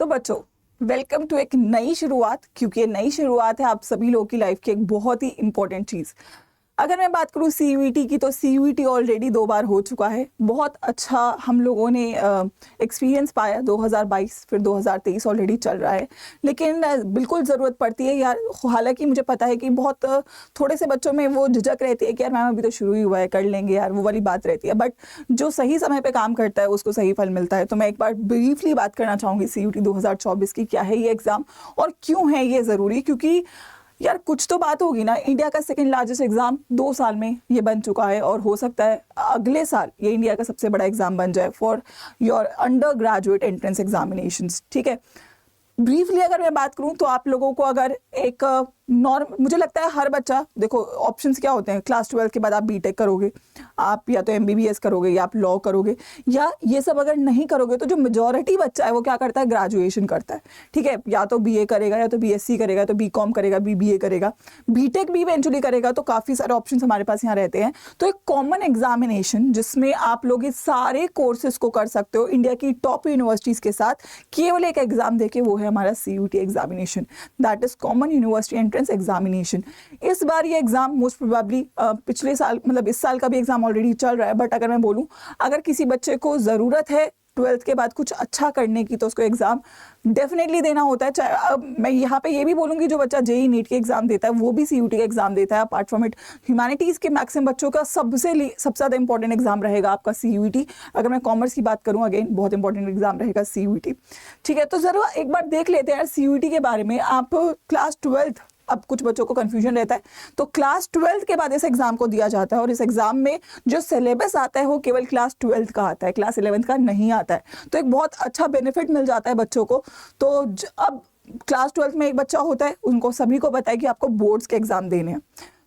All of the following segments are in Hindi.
तो बच्चों, वेलकम टू एक नई शुरुआत। क्योंकि ये नई शुरुआत है आप सभी लोगों की लाइफ की एक बहुत ही इंपॉर्टेंट चीज़। अगर मैं बात करूँ सीयूईटी की, तो सीयूईटी ऑलरेडी 2 बार हो चुका है। बहुत अच्छा हम लोगों ने एक्सपीरियंस पाया। 2022 फिर 2023 ऑलरेडी चल रहा है। लेकिन बिल्कुल ज़रूरत पड़ती है यार। हालांकि मुझे पता है कि बहुत थोड़े से बच्चों में वो झिझक रहती है कि यार मैम अभी तो शुरू ही हुआ है, कर लेंगे यार, वो वाली बात रहती है। बट जो सही समय पे काम करता है उसको सही फल मिलता है। तो मैं एक बार ब्रीफली बात करना चाहूँगी सीयूईटी 2024 की। क्या है ये एग्ज़ाम और क्यों है ये ज़रूरी? क्योंकि यार कुछ तो बात होगी ना। इंडिया का सेकंड लार्जेस्ट एग्जाम 2 साल में ये बन चुका है और हो सकता है अगले साल ये इंडिया का सबसे बड़ा एग्जाम बन जाए for your under graduate entrance examinations. ठीक है, ब्रीफली अगर मैं बात करूं तो आप लोगों को अगर एक मुझे लगता है हर बच्चा, देखो ऑप्शंस क्या होते हैं, क्लास 12 के बाद आप बीटेक करोगे, आप या तो एमबीबीएस करोगे या आप लॉ करोगे, या ये सब अगर नहीं करोगे तो जो मेजॉरिटी बच्चा है वो क्या करता है, ग्रेजुएशन करता है। ठीक है, या तो बीए करेगा या तो बीएससी करेगा या तो बीकॉम करेगा, बीबीए करेगा, बीटेक भी इवेंचुअली करेगा। तो काफ़ी सारे ऑप्शंस हमारे पास यहाँ रहते हैं। तो एक कॉमन एग्जामिनेशन जिसमें आप लोग इस सारे कोर्सेज को कर सकते हो इंडिया की टॉप यूनिवर्सिटीज़ के साथ, केवल एक एग्जाम देके, वो है हमारा CUET examination, that is common university entrance examination. इस बार ये एग्जाम मोस्ट प्रोबेबली पिछले साल, मतलब इस साल का भी एग्जाम ऑलरेडी चल रहा है, बट अगर मैं बोलूं अगर किसी बच्चे को ज़रूरत है 12th के बाद कुछ अच्छा करने की तो उसको एग्जाम डेफिनेटली देना होता है। चाहे अब मैं यहाँ पे ये भी बोलूँगी जो बच्चा जेई नीट के एग्जाम देता है वो भी सीयूईटी का एग्जाम देता है। अपार्ट फ्रॉम इट ह्यूमैनिटीज़ के मैक्सिमम बच्चों का सबसे ज़्यादा इंपॉर्टेंट एग्जाम रहेगा आपका सीयूईटी। अगर मैं कॉमर्स की बात करूँ, अगेन बहुत इंपॉर्टेंट एग्जाम रहेगा सीयूईटी। ठीक है, तो ज़रूर एक बार देख लेते हैं सीयूईटी के बारे में। आप क्लास 12, अब कुछ बच्चों को कंफ्यूजन रहता है, तो क्लास 12 के बाद इस एग्जाम को दिया जाता है और इस एग्जाम में जो सिलेबस आता है वो केवल क्लास 12 का आता है, क्लास 11 का नहीं आता है। तो एक बहुत अच्छा बेनिफिट मिल जाता है बच्चों को। तो अब क्लास 12 में एक बच्चा होता है, उनको सभी को पता है कि आपको बोर्ड्स के एग्जाम देने हैं।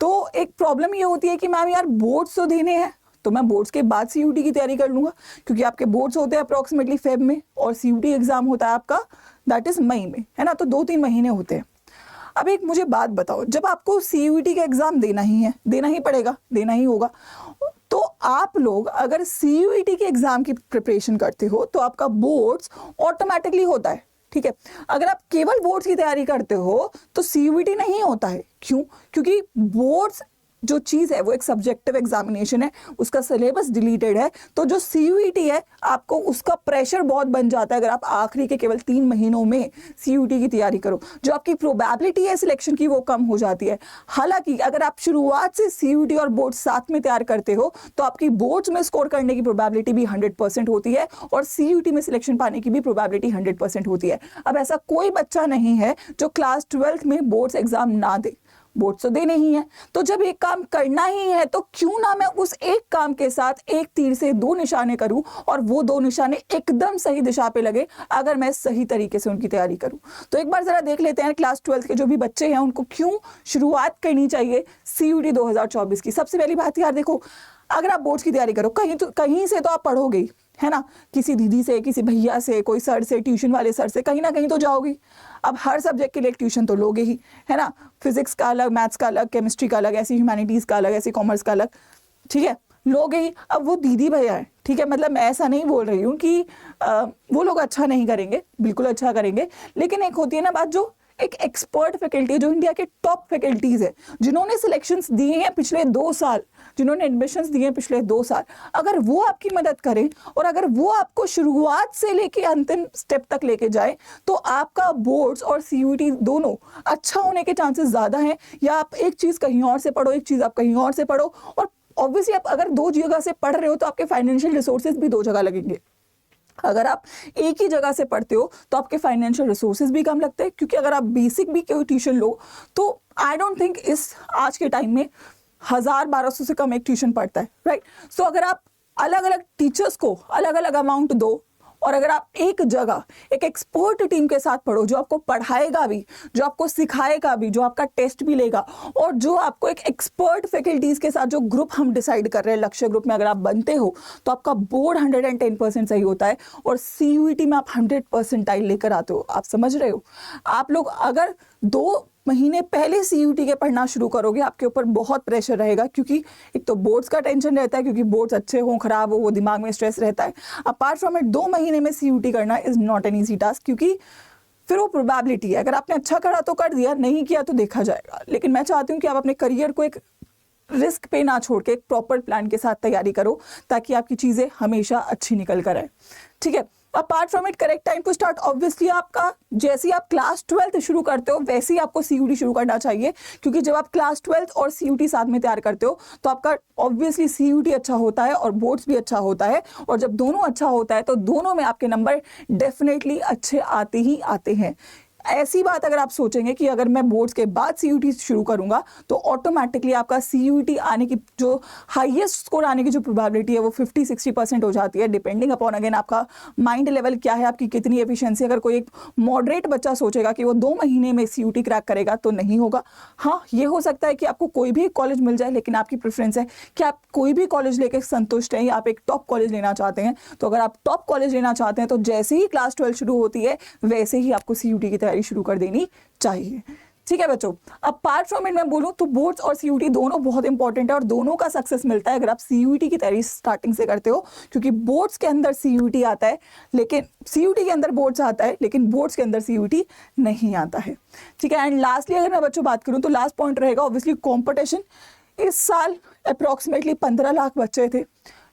तो एक प्रॉब्लम ये होती है कि मैम यार बोर्ड्स तो देने हैं, तो मैं बोर्ड्स के बाद सीयूईटी की तैयारी कर लूँगा, क्योंकि आपके बोर्ड्स होते हैं अप्रॉक्सीमेटली फेब में और सीयूईटी एग्जाम होता है आपका दैट इज मई में, है ना। तो 2-3 महीने होते हैं। अब एक मुझे बात बताओ, जब आपको सीयूईटी का एग्जाम देना ही है, देना ही पड़ेगा, देना ही होगा, तो आप लोग अगर सीयूईटी के एग्जाम की प्रिपरेशन करते हो तो आपका बोर्ड्स ऑटोमेटिकली होता है। ठीक है, अगर आप केवल बोर्ड्स की तैयारी करते हो तो सीयूईटी नहीं होता है। क्यों? क्योंकि बोर्ड्स जो चीज़ है वो एक सब्जेक्टिव एग्जामिनेशन है, उसका सिलेबस डिलीटेड है। तो जो सीयूईटी है आपको उसका प्रेशर बहुत बन जाता है अगर आप आखिरी के केवल 3 महीनों में सीयूईटी की तैयारी करो। जो आपकी प्रोबेबिलिटी है सिलेक्शन की वो कम हो जाती है। हालांकि अगर आप शुरुआत से सीयूईटी और बोर्ड साथ में तैयार करते हो तो आपकी बोर्ड्स में स्कोर करने की प्रोबेबिलिटी भी 100% होती है और सीयूईटी में सिलेक्शन पाने की भी प्रोबेबिलिटी 100% होती है। अब ऐसा कोई बच्चा नहीं है जो क्लास 12 में बोर्ड्स एग्जाम ना दे, बोर्ड्स तो देने ही है। तो जब एक काम करना ही है तो क्यों ना मैं उस एक काम के साथ एक तीर से 2 निशाने करूं और वो 2 निशाने एकदम सही दिशा पे लगे अगर मैं सही तरीके से उनकी तैयारी करूं। तो एक बार जरा देख लेते हैं क्लास 12 के जो भी बच्चे हैं उनको क्यों शुरुआत करनी चाहिए सीयूईटी 2024 की। सबसे पहली बात यार देखो, अगर आप बोर्ड्स की तैयारी करो कहीं से तो आप पढ़ोगे ही, है ना। किसी दीदी से, किसी भैया से, कोई सर से, ट्यूशन वाले सर से, कहीं ना कहीं तो जाओगी। अब हर सब्जेक्ट के लिए एक ट्यूशन तो लोगे ही, है ना। फिजिक्स का अलग, मैथ्स का अलग, केमिस्ट्री का अलग, ऐसी ह्यूमैनिटीज़ का अलग, ऐसी कॉमर्स का अलग। ठीक है, लोगे ही। अब वो दीदी भैया है, ठीक है, मतलब मैं ऐसा नहीं बोल रही हूँ कि वो लोग अच्छा नहीं करेंगे, बिल्कुल अच्छा करेंगे। लेकिन एक होती है ना बात, जो एक एक्सपर्ट फैकल्टी है, जो इंडिया के टॉप फैकल्टीज है, जिन्होंने सिलेक्शंस दिए हैं पिछले 2 साल, जिन्होंने एडमिशंस दिए हैं पिछले 2 साल, अगर वो आपकी मदद करें और अगर वो आपको शुरुआत से लेके अंतिम स्टेप तक लेके जाए तो आपका बोर्ड्स और सीयूईटी दोनों अच्छा होने के चांसेस ज़्यादा हैं। या आप एक चीज़ कहीं और से पढ़ो, एक चीज़ आप कहीं और से पढ़ो, और ऑब्वियसली आप अगर 2 जगह से पढ़ रहे हो तो आपके फाइनेंशियल रिसोर्सेज भी 2 जगह लगेंगे। अगर आप एक ही जगह से पढ़ते हो तो आपके फाइनेंशियल रिसोर्सेज भी कम लगते हैं, क्योंकि अगर आप बेसिक भी कोई ट्यूशन लो तो आई डोंट थिंक इस आज के टाइम में 1000-1200 से कम एक ट्यूशन पढ़ता है, राइट। सो अगर आप अलग अलग टीचर्स को अलग अलग अमाउंट दो और अगर आप एक जगह एक एक्सपर्ट टीम के साथ पढ़ो जो आपको पढ़ाएगा भी, जो आपको सिखाएगा भी, जो आपका टेस्ट भी लेगा, और जो आपको एक एक्सपर्ट फैकल्टीज के साथ जो ग्रुप हम डिसाइड कर रहे हैं, लक्ष्य ग्रुप में अगर आप बनते हो तो आपका बोर्ड 110% सही होता है और सीयूईटी में आप 100% लेकर आते हो। आप समझ रहे हो? आप लोग अगर 2 महीने पहले सीयूटी के पढ़ना शुरू करोगे, आपके ऊपर बहुत प्रेशर रहेगा, क्योंकि एक तो बोर्ड्स का टेंशन रहता है, क्योंकि बोर्ड्स अच्छे हों खराब हो वो दिमाग में स्ट्रेस रहता है। अपार्ट फ्रॉम इट 2 महीने में सीयूटी करना is not an easy task, क्योंकि फिर वो प्रोबेबिलिटी है, अगर आपने अच्छा करा तो कर दिया, नहीं किया तो देखा जाएगा। लेकिन मैं चाहती हूँ कि आप अपने करियर को एक रिस्क पे ना छोड़ के एक प्रॉपर प्लान के साथ तैयारी करो, ताकि आपकी चीजें हमेशा अच्छी निकल कर आए। ठीक है, apart from it correct time to start, obviously आपका जैसे ही आप क्लास 12th शुरू करते हो वैसे ही आपको सीयूटी शुरू करना चाहिए, क्योंकि जब आप क्लास 12th और सीयूटी साथ में तैयार करते हो तो आपका ऑब्वियसली सीयूटी अच्छा होता है और बोर्ड्स भी अच्छा होता है, और जब दोनों अच्छा होता है तो दोनों में आपके नंबर डेफिनेटली अच्छे आते ही आते हैं। ऐसी बात अगर आप सोचेंगे कि अगर मैं बोर्ड्स के बाद सीयूटी शुरू करूंगा तो ऑटोमेटिकली आपका सीयूटी आने की जो हाईएस्ट स्कोर आने की जो प्रोबेबिलिटी है वो 50-60% हो जाती है, डिपेंडिंग अपॉन अगेन आपका माइंड लेवल क्या है, आपकी कितनी एफिशिएंसी। अगर कोई एक मॉडरेट बच्चा सोचेगा कि वो 2 महीने में सीयूटी क्रैक करेगा तो नहीं होगा। हाँ, ये हो सकता है कि आपको कोई भी कॉलेज मिल जाए, लेकिन आपकी प्रेफरेंस है कि आप कोई भी कॉलेज लेके संतुष्ट हैं या आप एक टॉप कॉलेज लेना चाहते हैं। तो अगर आप टॉप कॉलेज लेना चाहते हैं तो जैसे ही क्लास 12 शुरू होती है वैसे ही आपको सीयूटी की तैयारी शुरू कर देनी चाहिए। ठीक है बच्चों, अपार्ट फ्रॉम इट मैं बोलूं तो बोर्ड्स और सीयूटी दोनों बहुत इंपॉर्टेंट है, और दोनों का सक्सेस मिलता है अगर आप सीयूटी की तैयारी स्टार्टिंग से करते हो, क्योंकि बोर्ड्स के अंदर सीयूटी आता है, लेकिन सीयूटी के अंदर बोर्ड्स आता है, लेकिन बोर्ड्स के अंदर सीयूटी नहीं आता है। ठीक है, एंड लास्टली अगर मैं बच्चों बात करूं तो लास्ट पॉइंट रहेगा ऑब्वियसली कॉम्पिटिशन। इस साल अप्रोक्सीमेटली 15 लाख बच्चे थे,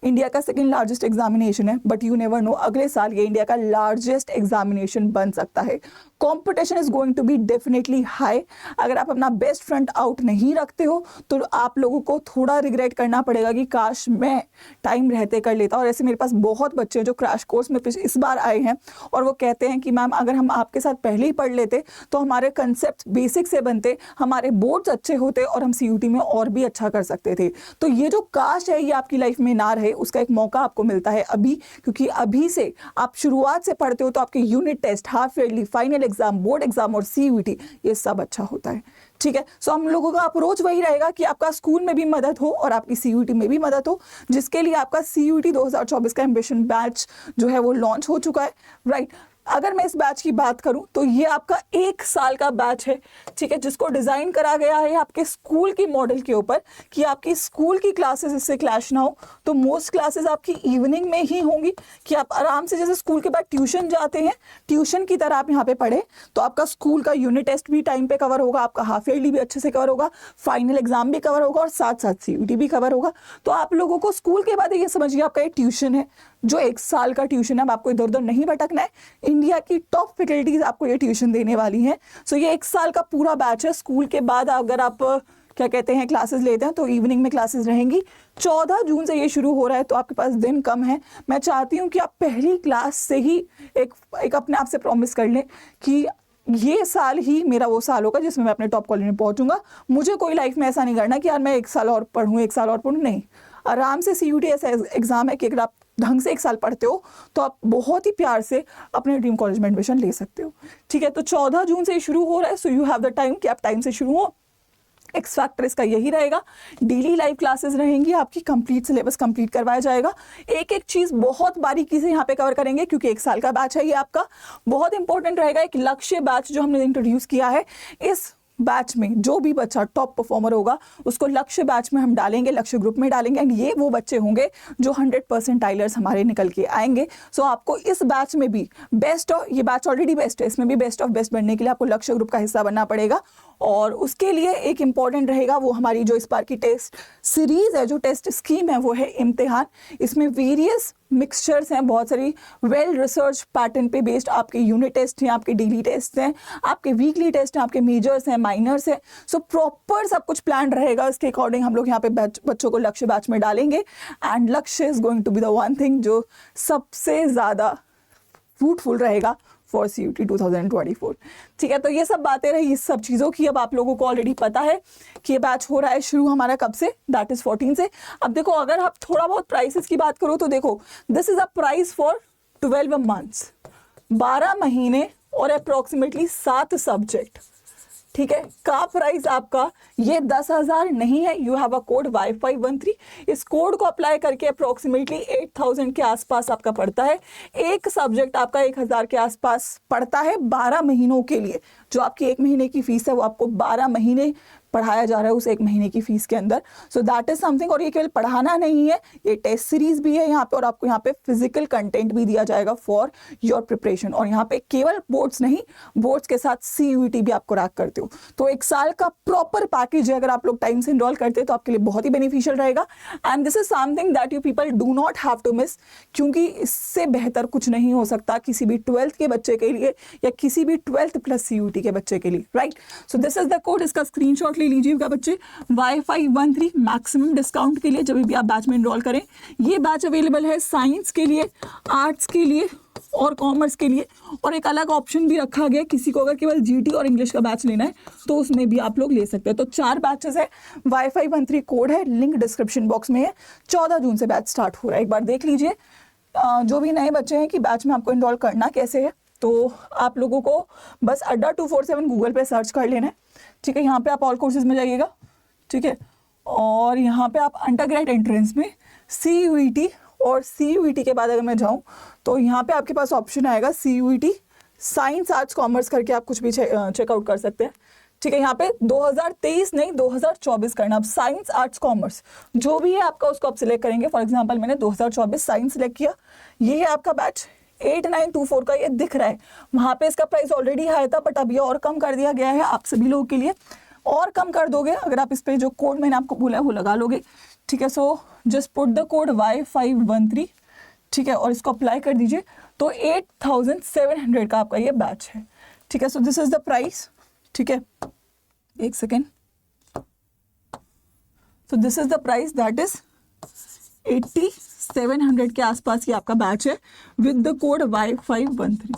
इंडिया का सेकंड लार्जेस्ट एग्जामिनेशन है, बट यू नेवर नो, अगले साल ये इंडिया का लार्जेस्ट एग्जामिनेशन बन सकता है। Competition is going to be definitely high. अगर आप अपना बेस्ट फ्रंट आउट नहीं रखते हो तो आप लोगों को थोड़ा रिग्रेट करना पड़ेगा कि काश मैं टाइम रहते कर लेता। और ऐसे मेरे पास बहुत बच्चे हैं जो क्रैश कोर्स में इस बार आए हैं और वो कहते हैं कि मैम अगर हम आपके साथ पहले ही पढ़ लेते तो हमारे कंसेप्ट बेसिक से बनते, हमारे बोर्ड्स अच्छे होते और हम सीयूटी में और भी अच्छा कर सकते थे। तो ये जो काश है ये आपकी लाइफ में ना रहे, उसका एक मौका आपको मिलता है अभी, क्योंकि अभी से आप शुरुआत से पढ़ते हो तो आपके unit test, half yearly, final exam, board exam और सीयूटी ये सब अच्छा होता है। ठीक है, सो हम लोगों का अप्रोच वही रहेगा कि आपका स्कूल में भी मदद हो और आपकी सीयूटी में भी मदद हो, जिसके लिए आपका सीयूटी 2024 का एम्बिशन बैच जो है वो लॉन्च हो चुका है। राइट, अगर मैं इस बैच की बात करूं तो ये आपका 1 साल का बैच है। ठीक है, जिसको डिजाइन करा गया है आपके स्कूल की मॉडल के ऊपर कि आपकी स्कूल की क्लासेस इससे क्लैश ना हो। तो मोस्ट क्लासेस आपकी इवनिंग में ही होंगी कि आप आराम से जैसे स्कूल के बाद ट्यूशन जाते हैं, ट्यूशन की तरह आप यहाँ पे पढ़े तो आपका स्कूल का यूनिट टेस्ट भी टाइम पे कवर होगा, आपका हाफ ईयरली भी अच्छे से कवर होगा, फाइनल एग्जाम भी कवर होगा और साथ साथ सीयूटी भी कवर होगा। तो आप लोगों को स्कूल के बाद ये समझिए आपका एक ट्यूशन है जो 1 साल का ट्यूशन है। अब आपको इधर उधर नहीं भटकना है, इंडिया की टॉप फैकल्टीज आपको ये ट्यूशन देने वाली हैं। सो ये 1 साल का पूरा बैच है। स्कूल के बाद अगर आप क्या कहते हैं क्लासेस लेते हैं तो इवनिंग में क्लासेस रहेंगी। 14 जून से ये शुरू हो रहा है तो आपके पास दिन कम है। मैं चाहती हूँ कि आप पहली क्लास से ही एक अपने आप से प्रॉमिस कर लें कि ये साल ही मेरा वो साल होगा जिसमें मैं अपने टॉप कॉलेज में पहुंचूंगा। मुझे कोई लाइफ में ऐसा नहीं करना कि यार मैं 1 साल और पढ़ूं, 1 साल और पढ़ूं, नहीं। आराम से सीयूटी ऐसा एग्जाम है कि अगर आप ढंग से 1 साल पढ़ते हो तो आप बहुत ही प्यार से अपने ड्रीम कॉलेज में एडमिशन ले सकते हो। ठीक है, तो 14 जून से शुरू हो रहा है, so you have the time कि आप टाइम से शुरू हो। एक्स फैक्टर इसका यही रहेगा, डेली लाइव क्लासेस रहेंगी, आपकी कंप्लीट सिलेबस कंप्लीट करवाया जाएगा। एक एक चीज बहुत बारीकी से यहाँ पे कवर करेंगे क्योंकि 1 साल का बैच है ये आपका। बहुत इंपॉर्टेंट रहेगा एक लक्ष्य बैच जो हमने इंट्रोड्यूस किया है। इस बैच में जो भी बच्चा टॉप परफॉर्मर होगा उसको लक्ष्य बैच में हम डालेंगे, लक्ष्य ग्रुप में डालेंगे, एंड ये वो बच्चे होंगे जो 100% टाइलर्स हमारे निकल के आएंगे। सो आपको इस बैच में भी बेस्ट ऑफ, ये बैच ऑलरेडी बेस्ट है, इसमें भी बेस्ट ऑफ बेस्ट बनने के लिए आपको लक्ष्य ग्रुप का हिस्सा बनना पड़ेगा। और उसके लिए एक इंपॉर्टेंट रहेगा वो हमारी जो इस बार की टेस्ट सीरीज है, जो टेस्ट स्कीम है वो है इम्तिहान। इसमें वेरियस मिक्सचर्स हैं, बहुत सारी वेल रिसर्च पैटर्न पे बेस्ड आपके यूनिट टेस्ट हैं, आपके डेली टेस्ट हैं, आपके वीकली टेस्ट हैं, आपके मेजर्स हैं, माइनर्स हैं। सो प्रॉपर सब कुछ प्लान रहेगा, इसके अकॉर्डिंग हम लोग यहाँ पे बच्चों को लक्ष्य बैच में डालेंगे। And Lakshya is going to be the one thing जो सबसे ज़्यादा फ्रूटफुल रहेगा फॉर CUT 2024। ठीक है, तो ये सब बातें रही इस सब चीज़ों की। अब आप लोगों को ऑलरेडी पता है कि ये बैच हो रहा है शुरू हमारा कब से, दैट इज 14 से। अब देखो अगर आप थोड़ा बहुत प्राइसेस की बात करो तो देखो this is a price for 12 months, 12 महीने और अप्रोक्सीमेटली 7 सब्जेक्ट। ठीक है, का प्राइस आपका ये 10,000 नहीं है, you have a code Y513। इस कोड को अप्लाई करके अप्रोक्सीमेटली 8,000 के आसपास आपका पड़ता है। एक सब्जेक्ट आपका 1,000 के आसपास पड़ता है 12 महीनों के लिए। जो आपकी 1 महीने की फीस है वो आपको 12 महीने पढ़ाया जा रहा है उस 1 महीने की फीस के अंदर। So that is something. और ये केवल पढ़ाना नहीं है, ये टेस्ट सीरीज भी है यहाँ पे, और आपको यहाँ पे फिजिकल कंटेंट भी दिया जाएगा फॉर योर प्रिपरेशन। और यहाँ पे केवल बोर्ड्स नहीं, बोर्ड्स के साथ CUET भी आपको रैक करते हो। तो 1 साल का प्रॉपर पैकेज है, अगर आप लोग टाइम से इनरोल करते हैं तो आपके लिए बहुत ही बेनिफिशियल रहेगा। And this is something that you people do not have to miss, क्योंकि इससे बेहतर कुछ नहीं हो सकता किसी भी 12th के बच्चे के लिए या किसी भी 12th प्लस CUET के बच्चे के लिए, right. So this is the code, इसका स्क्रीनशॉट ले लीजिएगा बच्चे। Y513 मैक्सिमम डिस्काउंट के लिए जब भी आप बैच में इनरोल करें। ये बैच अवेलेबल है साइंस के लिए, आर्ट्स के लिए और कॉमर्स के लिए। और एक अलग ऑप्शन भी रखा गया, किसी को अगर केवल GT और इंग्लिश का बैच लेना है तो उसमें भी आप लोग ले सकते हैं। तो 4 बैचेस है, Y513 कोड है, लिंक डिस्क्रिप्शन बॉक्स में है। 14 जून से बैच स्टार्ट हो रहा है। एक बार देख लीजिए जो भी नए बच्चे हैं कि बैच में आपको इनरोल करना कैसे है। तो आप लोगों को बस अड्डा 247 गूगल पे सर्च कर लेना है, ठीक है। यहाँ पे आप ऑल कोर्सेज में जाइएगा, ठीक है। और यहाँ पे आप अंडरग्रेड एंट्रेंस में CUET, और CUET के बाद अगर मैं जाऊँ तो यहाँ पे आपके पास ऑप्शन आएगा CUET साइंस आर्ट्स कॉमर्स करके आप कुछ भी चेकआउट कर सकते हैं, ठीक है। यहाँ पे 2023 नहीं 2024 करना। अब साइंस आर्ट्स कॉमर्स जो भी है आपका उसको आप सिलेक्ट करेंगे। फॉर एग्जांपल मैंने 2024 साइंस सिलेक्ट किया, ये है आपका बैच 8924 का, ये दिख रहा है। वहाँ पे इसका प्राइस ऑलरेडी हाई था, बट अब ये और कम कर दिया गया है आप सभी लोगों के लिए। और कम कर दोगे अगर आप इस पे जो कोड मैंने आपको बोला है वो लगा लोगे, ठीक है। So just put the code Y513, ठीक है, और इसको अप्लाई कर दीजिए तो 8,700 का आपका ये बैच है, ठीक है। So this is the price, ठीक है। एक second. So this is the price, that is 8,700 के आसपास ये आपका बैच है विद द कोड Y513,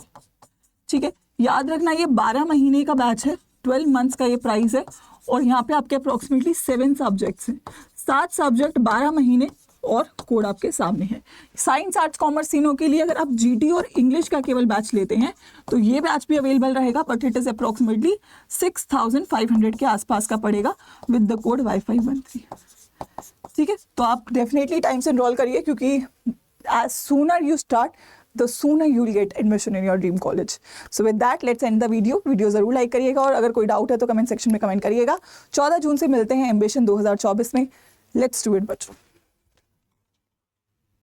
ठीक है। याद रखना ये 12 महीने का बैच है, 12 मंथ्स का ये प्राइस है। और यहाँ पे आपके अप्रोक्सीमेटली 7 सब्जेक्ट्स हैं, 7 सब्जेक्ट 12 महीने, और कोड आपके सामने है। साइंस आर्ट्स कॉमर्स तीनों के लिए अगर आप GT और इंग्लिश का केवल बैच लेते हैं तो ये बैच भी अवेलेबल रहेगा, बट इट इज अप्रोक्सीमेटली 6,500 के आसपास का पड़ेगा विद द कोड Y513, ठीक है। तो आप डेफिनेटली टाइम से एनरोल करिए, क्योंकि as sooner you start the sooner you will get admission in your dream college. So with that, let's end the video. Video जरूर लाइक करिएगा, और अगर कोई डाउट है तो कमेंट सेक्शन में कमेंट करिएगा। 14 जून से मिलते हैं एम्बिशन 2024 में। लेट्स डू इट बच्चों।